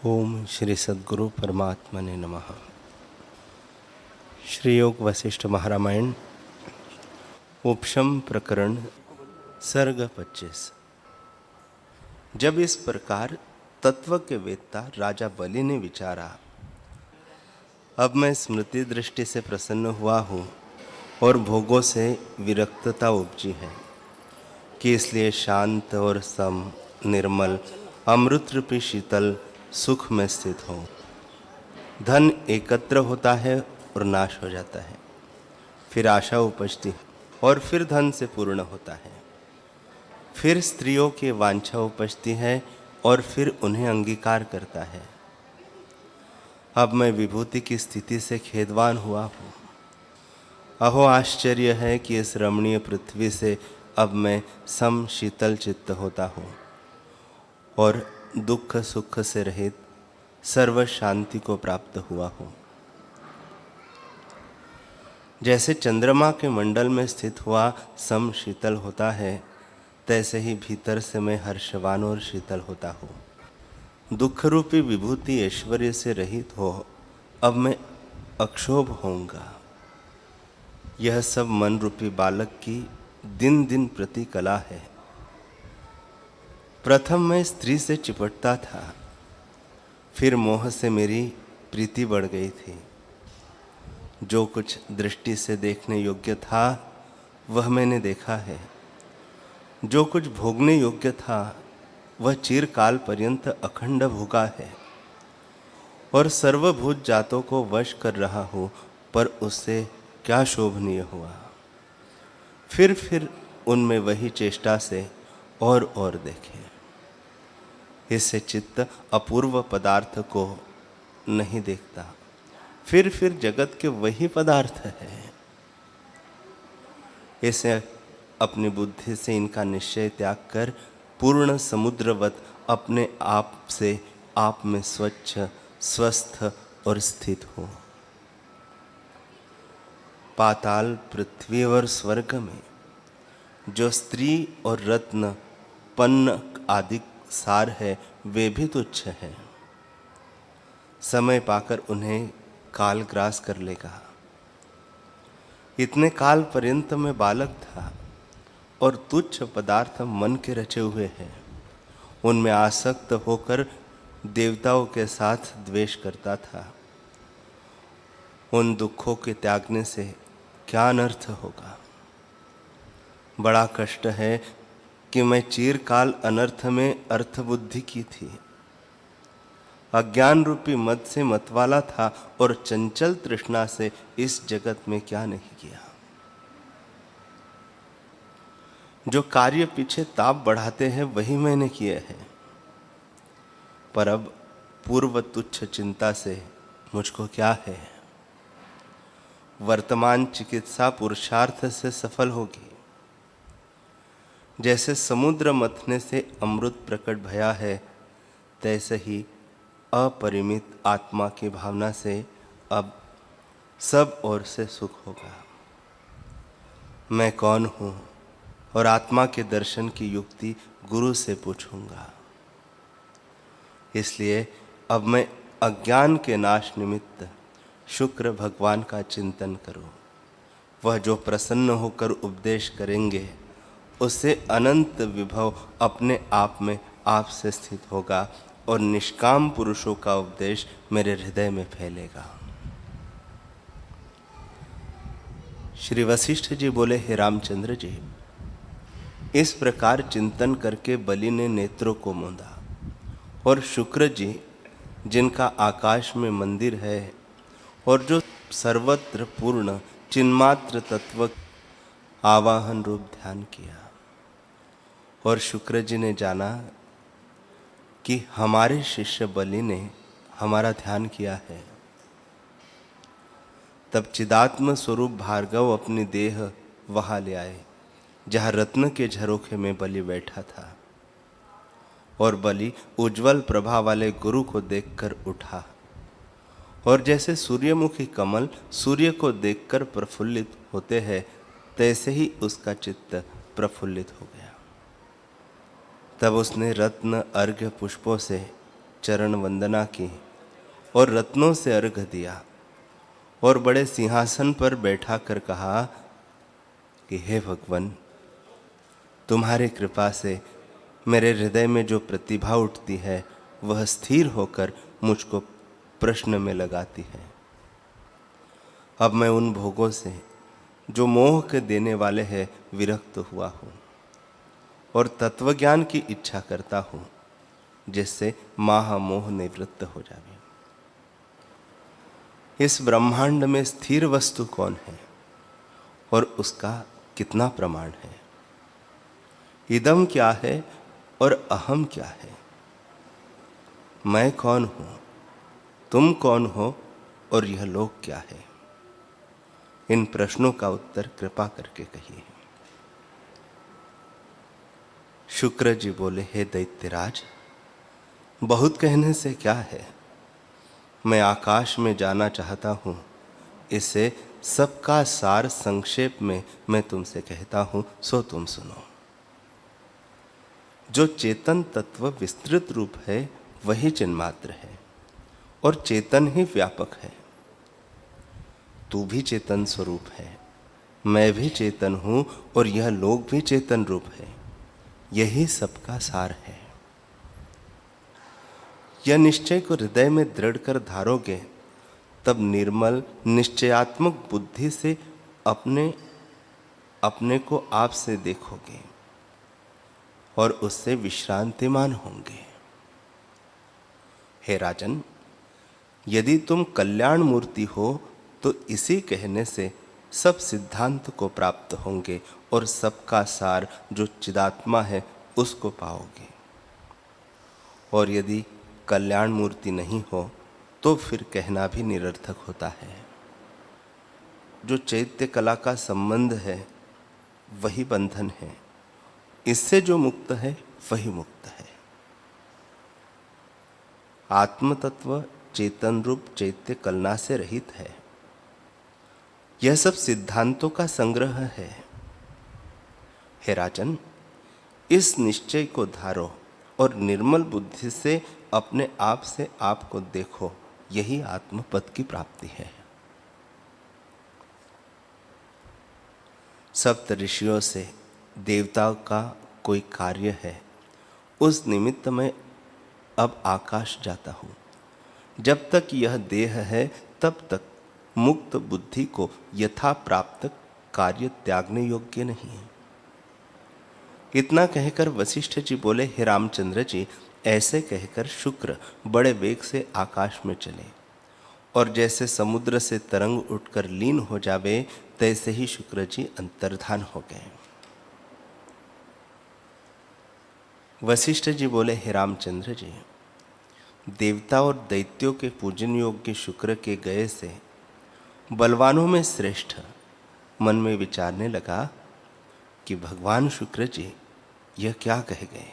ओम श्री सद्गुरु परमात्मने नमः। श्री योग वशिष्ठ महारामायण उपशम प्रकरण सर्ग 25। जब इस प्रकार तत्व के वेत्ता राजा बलि ने विचारा, अब मैं स्मृति दृष्टि से प्रसन्न हुआ हूँ और भोगों से विरक्तता उपजी है कि इसलिए शांत और सम निर्मल अमृत रूपी शीतल सुख में स्थित हो। धन एकत्र होता है और नाश हो जाता है, फिर आशा उपजती है और फिर धन से पूर्ण होता है, फिर स्त्रियों की वांछा उपजती है और फिर उन्हें अंगीकार करता है। अब मैं विभूति की स्थिति से खेदवान हुआ हूँ। अहो आश्चर्य है कि इस रमणीय पृथ्वी से अब मैं सम शीतल चित्त होता हूँ और दुख सुख से रहित सर्व शांति को प्राप्त हुआ हूँ। जैसे चंद्रमा के मंडल में स्थित हुआ सम शीतल होता है, तैसे ही भीतर से मैं हर्षवान और शीतल होता हूँ। दुख रूपी विभूति ऐश्वर्य से रहित हो, अब मैं अक्षोभ होऊंगा। यह सब मन रूपी बालक की दिन दिन प्रति कला है। प्रथम मैं स्त्री से चिपटता था, फिर मोह से मेरी प्रीति बढ़ गई थी। जो कुछ दृष्टि से देखने योग्य था वह मैंने देखा है। जो कुछ भोगने योग्य था वह चिरकाल पर्यंत अखंड भोगा है और सर्वभूत जातों को वश कर रहा हूँ, पर उससे क्या शोभनीय हुआ। फिर उनमें वही चेष्टा से और देखे। इससे चित्त अपूर्व पदार्थ को नहीं देखता, फिर जगत के वही पदार्थ है। इसे अपनी बुद्धि से इनका निश्चय त्याग कर पूर्ण समुद्रवत अपने आप से आप में स्वच्छ स्वस्थ और स्थित हो। पाताल पृथ्वी और स्वर्ग में जो स्त्री और रत्न पन्न आदि सार है, वे भी तुच्छ हैं। समय पाकर उन्हें काल ग्रास कर लेगा। इतने काल पर्यंत मैं बालक था और तुच्छ पदार्थ मन के रचे हुए हैं। उनमें आसक्त होकर देवताओं के साथ द्वेष करता था। उन दुखों के त्यागने से क्या अनर्थ होगा। बड़ा कष्ट है कि मैं चिरकाल अनर्थ में अर्थ बुद्धि की थी। अज्ञान रूपी मद से मतवाला था और चंचल तृष्णा से इस जगत में क्या नहीं किया। जो कार्य पीछे ताप बढ़ाते हैं वही मैंने किए हैं, पर अब पूर्व तुच्छ चिंता से मुझको क्या है। वर्तमान चिकित्सा पुरुषार्थ से सफल होगी। जैसे समुद्र मथने से अमृत प्रकट भया है, तैसे ही अपरिमित आत्मा की भावना से अब सब ओर से सुख होगा। मैं कौन हूँ और आत्मा के दर्शन की युक्ति गुरु से पूछूंगा। इसलिए अब मैं अज्ञान के नाश निमित्त शुक्र भगवान का चिंतन करूं। वह जो प्रसन्न होकर उपदेश करेंगे, उससे अनंत विभव अपने आप में आप से स्थित होगा और निष्काम पुरुषों का उपदेश मेरे हृदय में फैलेगा। श्री वशिष्ठ जी बोले, हे रामचंद्र जी, इस प्रकार चिंतन करके बलि ने नेत्रों को मूंदा और शुक्र जी, जिनका आकाश में मंदिर है और जो सर्वत्र पूर्ण चिन्मात्र तत्व आवाहन रूप ध्यान किया। और शुक्र जी ने जाना कि हमारे शिष्य बलि ने हमारा ध्यान किया है। तब चिदात्म स्वरूप भार्गव अपनी देह वहां ले आए जहां रत्न के झरोखे में बलि बैठा था, और बलि उज्जवल प्रभा वाले गुरु को देखकर उठा और जैसे सूर्यमुखी कमल सूर्य को देखकर प्रफुल्लित होते हैं, तैसे ही उसका चित्त प्रफुल्लित हो गया। तब उसने रत्न अर्घ्य पुष्पों से चरण वंदना की और रत्नों से अर्घ दिया और बड़े सिंहासन पर बैठा कर कहा कि हे भगवान, तुम्हारी कृपा से मेरे हृदय में जो प्रतिभा उठती है वह स्थिर होकर मुझको प्रश्न में लगाती है। अब मैं उन भोगों से जो मोह के देने वाले हैं विरक्त हुआ हूँ और तत्वज्ञान की इच्छा करता हूँ, जिससे महामोह निवृत्त हो जाए। इस ब्रह्मांड में स्थिर वस्तु कौन है और उसका कितना प्रमाण है? इदम क्या है और अहम क्या है? मैं कौन हूँ, तुम कौन हो और यह लोक क्या है? इन प्रश्नों का उत्तर कृपा करके कहिए। शुक्र जी बोले, हे दैत्यराज, बहुत कहने से क्या है, मैं आकाश में जाना चाहता हूँ। इसे सबका सार संक्षेप में मैं तुमसे कहता हूँ, सो तुम सुनो। जो चेतन तत्व विस्तृत रूप है वही चिन्मात्र है और चेतन ही व्यापक है। तू भी चेतन स्वरूप है, मैं भी चेतन हूँ और यह लोक भी चेतन रूप है। यही सबका सार है। यह निश्चय को हृदय में दृढ़ कर धारोगे तब निर्मल निश्चयात्मक बुद्धि से अपने अपने को आप से देखोगे और उससे विश्रांतिमान होंगे। हे राजन, यदि तुम कल्याण मूर्ति हो तो इसी कहने से सब सिद्धांत को प्राप्त होंगे और सबका सार जो चिदात्मा है उसको पाओगे। और यदि कल्याण मूर्ति नहीं हो तो फिर कहना भी निरर्थक होता है। जो चैत्य कला का संबंध है वही बंधन है, इससे जो मुक्त है वही मुक्त है। आत्म तत्व चेतन रूप चैत्य कलना से रहित है। यह सब सिद्धांतों का संग्रह है। हे राजन, इस निश्चय को धारो और निर्मल बुद्धि से अपने आप से आपको देखो, यही आत्मपद की प्राप्ति है। सप्त ऋषियों से देवताओं का कोई कार्य है, उस निमित्त मैं अब आकाश जाता हूँ। जब तक यह देह है तब तक मुक्त बुद्धि को यथा प्राप्त कार्य त्यागने योग्य नहीं है। इतना कहकर वशिष्ठ जी बोले, हे रामचंद्र जी, ऐसे कहकर शुक्र बड़े वेग से आकाश में चले और जैसे समुद्र से तरंग उठकर लीन हो जावे तैसे ही शुक्र जी अंतर्धान हो गए। वशिष्ठ जी बोले, हे रामचंद्र जी, देवता और दैत्यों के पूजन योग्य शुक्र के गए से बलवानों में श्रेष्ठ मन में विचारने लगा कि भगवान शुक्र जी यह क्या कह गए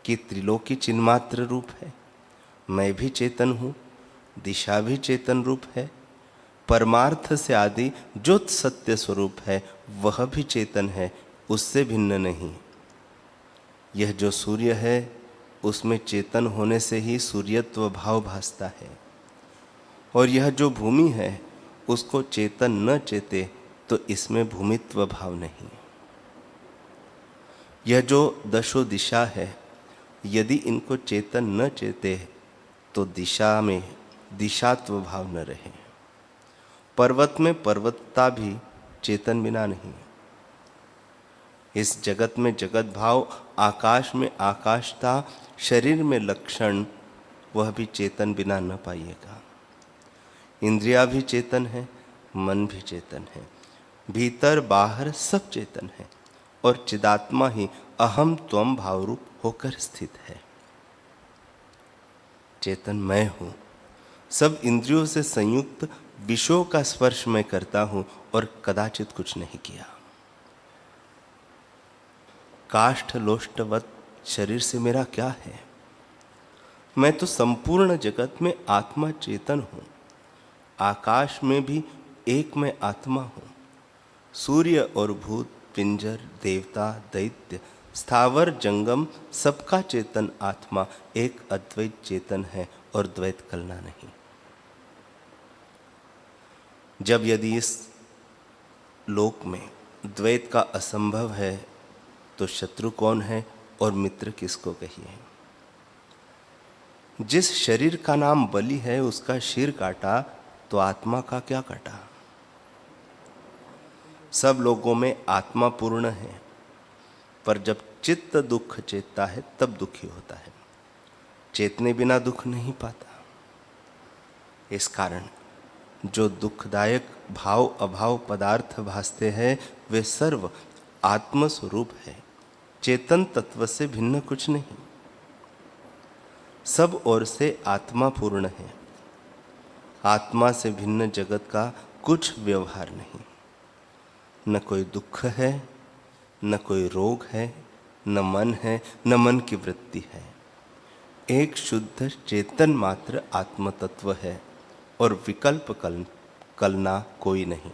कि त्रिलोकी चिन्मात्र रूप है, मैं भी चेतन हूँ, दिशा भी चेतन रूप है, परमार्थ से आदि जो सत्य स्वरूप है वह भी चेतन है, उससे भिन्न नहीं। यह जो सूर्य है उसमें चेतन होने से ही सूर्यत्व भाव भासता है और यह जो भूमि है उसको चेतन न चेते तो इसमें भूमित्व भाव नहीं। यह जो दशो दिशा है, यदि इनको चेतन न चेते तो दिशा में दिशात्व भाव न रहे। पर्वत में पर्वतता भी चेतन बिना नहीं। इस जगत में जगत भाव, आकाश में आकाशता, शरीर में लक्षण, वह भी चेतन बिना न पाइएगा। इंद्रिया भी चेतन है, मन भी चेतन है, भीतर बाहर सब चेतन है और चिदात्मा ही अहम त्वम भाव रूप होकर स्थित है। चेतन मैं हूँ। सब इंद्रियों से संयुक्त विषयों का स्पर्श मैं करता हूँ और कदाचित कुछ नहीं किया। काष्ठ लोष्टवत शरीर से मेरा क्या है? मैं तो संपूर्ण जगत में आत्मा चेतन हूँ। आकाश में भी एक मैं आत्मा हूँ। सूर्य और भूत, पिंजर, देवता, दैत्य स्थावर जंगम सबका चेतन आत्मा एक अद्वैत चेतन है और द्वैत कलना नहीं। जब यदि इस लोक में द्वैत का असंभव है तो शत्रु कौन है और मित्र किसको कहिए। जिस शरीर का नाम बलि है उसका सिर काटा तो आत्मा का क्या काटा। सब लोगों में आत्मा पूर्ण है, पर जब चित्त दुख चेतता है तब दुखी होता है, चेतने बिना दुख नहीं पाता। इस कारण जो दुखदायक भाव अभाव पदार्थ भासते हैं वे सर्व आत्म स्वरूप है, चेतन तत्व से भिन्न कुछ नहीं। सब ओर से आत्मा पूर्ण है, आत्मा से भिन्न जगत का कुछ व्यवहार नहीं। न कोई दुख है, न कोई रोग है, न मन है, न मन की वृत्ति है। एक शुद्ध चेतन मात्र आत्म तत्व है और विकल्प कलना कोई नहीं।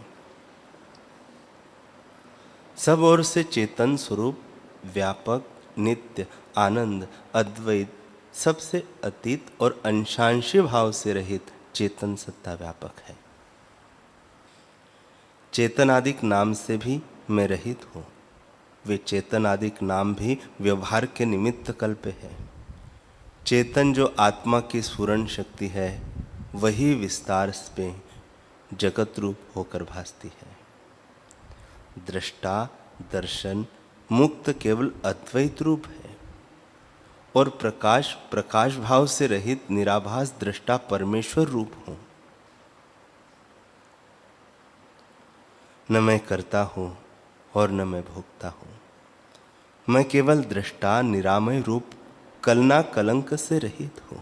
सब ओर से चेतन स्वरूप व्यापक नित्य आनंद अद्वैत सबसे अतीत और अंशांशी भाव से रहित चेतन सत्ता व्यापक है। चेतनादिक नाम से भी मैं रहित हूँ। वे चेतनादिक नाम भी व्यवहार के निमित्त कल्प है। चेतन जो आत्मा की स्फुरण शक्ति है वही विस्तार में जगत रूप होकर भासती है। दृष्टा दर्शन मुक्त केवल अद्वैत रूप है और प्रकाश प्रकाश भाव से रहित निराभास दृष्टा परमेश्वर रूप हूं। न मैं करता हूं और न मैं भोगता हूं। मैं केवल दृष्टा निरामय रूप कलना कलंक से रहित हूं।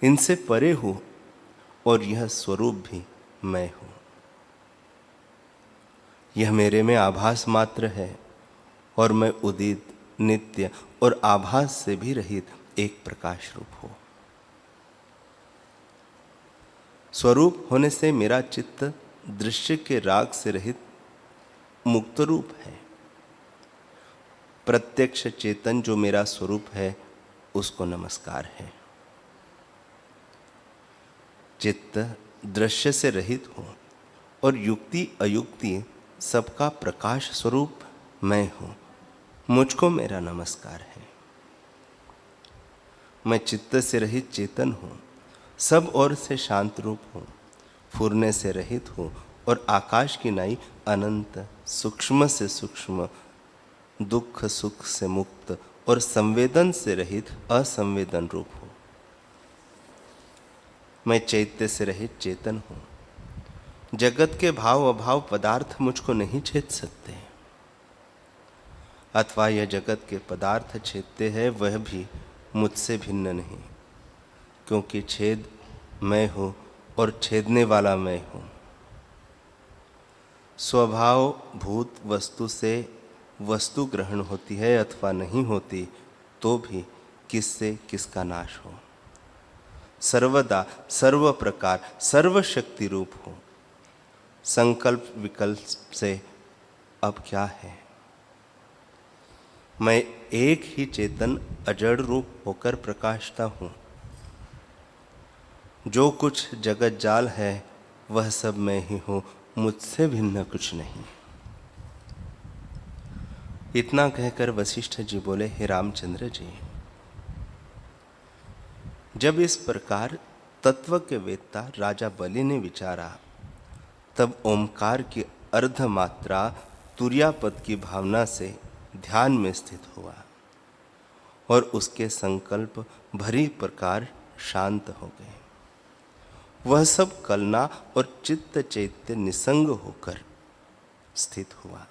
इनसे परे हूं और यह स्वरूप भी मैं हूं। यह मेरे में आभास मात्र है और मैं उदित नित्य और आभास से भी रहित एक प्रकाश रूप हूं। स्वरूप होने से मेरा चित्त दृश्य के राग से रहित मुक्त रूप है। प्रत्यक्ष चेतन जो मेरा स्वरूप है उसको नमस्कार है। चित्त दृश्य से रहित हो और युक्ति अयुक्ति सबका प्रकाश स्वरूप मैं हूं, मुझको मेरा नमस्कार है। मैं चित्त से रहित चेतन हूं, सब ओर से शांत रूप हूं, फुरने से रहित हूं और आकाश की नाई अनंत सूक्ष्म से सूक्ष्म दुख सुख से मुक्त और संवेदन से रहित असंवेदन रूप हूं। मैं चैत्य से रहित चेतन हूं। जगत के भाव अभाव पदार्थ मुझको नहीं छेद सकते, अथवा यह जगत के पदार्थ छेदते हैं वह भी मुझसे भिन्न नहीं, क्योंकि छेद मैं हूं और छेदने वाला मैं हूं। स्वभाव भूत वस्तु से वस्तु ग्रहण होती है अथवा नहीं होती तो भी किससे किसका नाश हो। सर्वदा सर्व प्रकार सर्वशक्ति रूप हो। संकल्प विकल्प से अब क्या है। मैं एक ही चेतन अजड़ रूप होकर प्रकाशता हूं। जो कुछ जगत जाल है वह सब मैं ही हूं, मुझसे भिन्न कुछ नहीं। इतना कहकर वशिष्ठ जी बोले, हे रामचंद्र जी, जब इस प्रकार तत्व के वेत्ता राजा बलि ने विचारा तब ओमकार की अर्ध मात्रा तुर्यापद की भावना से ध्यान में स्थित हुआ और उसके संकल्प भरी प्रकार शांत हो गए। वह सब कलना और चित्त चैत्य निसंग होकर स्थित हुआ।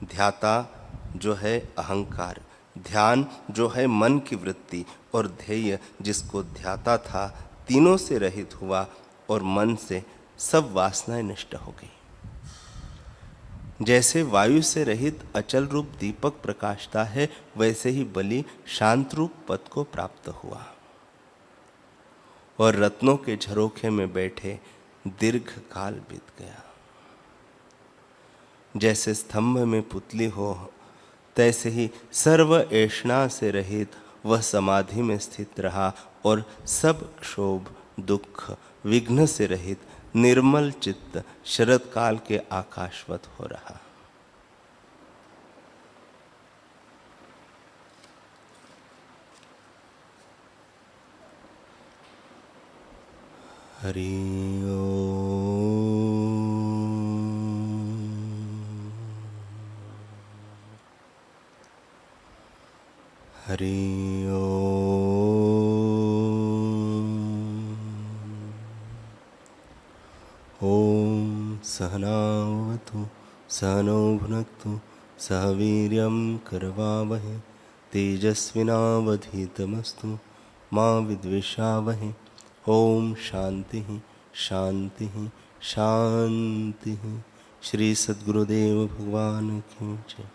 ध्याता जो है अहंकार, ध्यान जो है मन की वृत्ति और ध्येय जिसको ध्याता था, तीनों से रहित हुआ और मन से सब वासनाएं नष्ट हो गई। जैसे वायु से रहित अचल रूप दीपक प्रकाशता है, वैसे ही बलि शांत रूप पद को प्राप्त हुआ और रत्नों के झरोखे में बैठे दीर्घ काल बीत गया। जैसे स्तंभ में पुतली हो तैसे ही सर्व ऐषणा से रहित वह समाधि में स्थित रहा और सब क्षोभ दुख विघ्न से रहित निर्मल चित्त शरद काल के आकाशवत हो रहा। हरि ओम। हरि ओम। सहनावतु सहनौ भुनक्तु सह वीर्यं करवावहै तेजस्विनावधीतमस्तु मा विद्विषावहै। ओम शांति शांति शांति। श्री सद्गुरुदेव भगवान की जय।